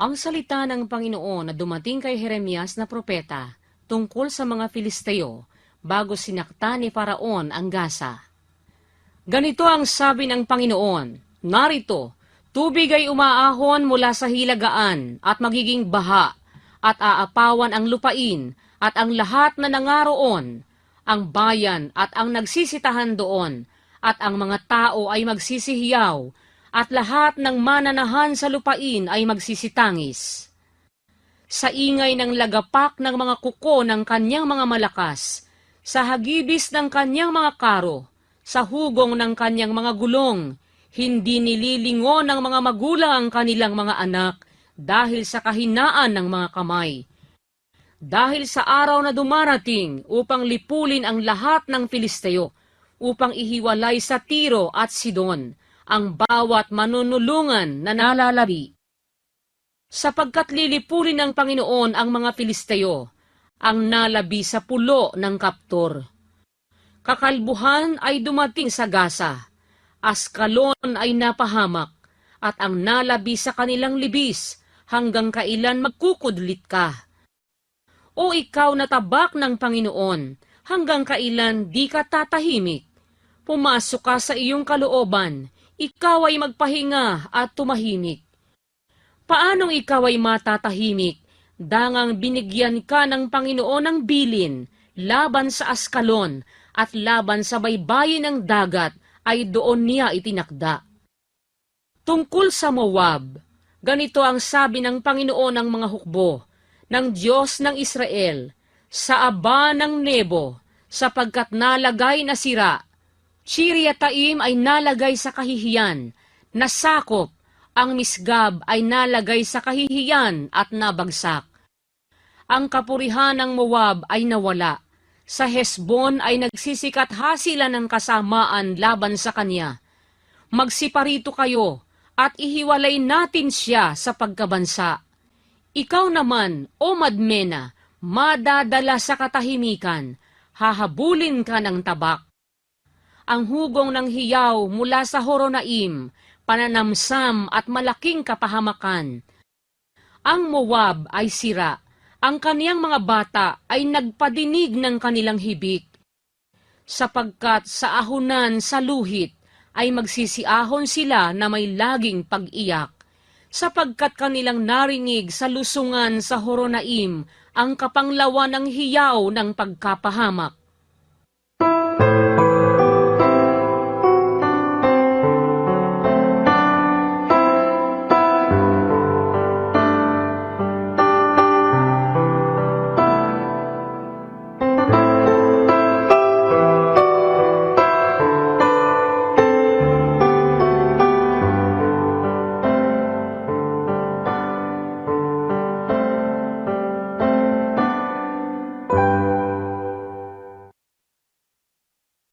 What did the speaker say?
Ang salita ng Panginoon na dumating kay Jeremias na propeta tungkol sa mga Filisteo bago sinakta ni Faraon ang Gaza. Ganito ang sabi ng Panginoon, narito, tubig ay umaahon mula sa hilagaan at magiging baha at aapawan ang lupain at ang lahat na nangaroon, ang bayan at ang nagsisitahan doon, at ang mga tao ay magsisihiyaw, at lahat ng mananahan sa lupain ay magsisitangis. Sa ingay ng lagapak ng mga kuko ng kanyang mga malakas, sa hagibis ng kanyang mga karo, sa hugong ng kanyang mga gulong, hindi nililingon ng mga magulang ang kanilang mga anak dahil sa kahinaan ng mga kamay. Dahil sa araw na dumarating upang lipulin ang lahat ng Filisteo, upang ihiwalay sa Tiro at Sidon ang bawat manunulungan na nalalabi. Sapagkat lilipulin ng Panginoon ang mga Filisteo, ang nalabi sa pulo ng Kaptor. Kakalbuhan ay dumating sa Gaza, Askalon ay napahamak, at ang nalabi sa kanilang libis, hanggang kailan magkukudlit ka. O ikaw na tabak ng Panginoon, hanggang kailan di ka tatahimik? Pumasok ka sa iyong kalooban, ikaw ay magpahinga at tumahimik. Paanong ikaw ay matatahimik, dangang binigyan ka ng Panginoon ng bilin, laban sa Askalon at laban sa baybayin ng dagat ay doon niya itinakda. Tungkol sa Moab, ganito ang sabi ng Panginoon ng mga hukbo, ng Diyos ng Israel, sa aba ng Nebo, sapagkat nalagay na sira, Chiriataim ay nalagay sa kahihiyan, nasakop, ang Misgab ay nalagay sa kahihiyan at nabagsak. Ang kapurihan ng Moab ay nawala, sa Hesbon ay nagsisikat hasila ng kasamaan laban sa kanya. Magsiparito kayo at ihiwalay natin siya sa pagkabansa. Ikaw naman, O Madmena, madadala sa katahimikan, hahabulin ka ng tabak. Ang hugong ng hiyaw mula sa Horonaim, pananamsam at malaking kapahamakan. Ang Moab ay sira, ang kaniyang mga bata ay nagpadinig ng kanilang hibik. Sapagkat sa ahunan sa luhit ay magsisiahon sila na may laging pag-iyak. Sapagkat kanilang narinig sa lusungan sa Horonaim ang kapanglawan ng hiyaw ng pagkapahamak.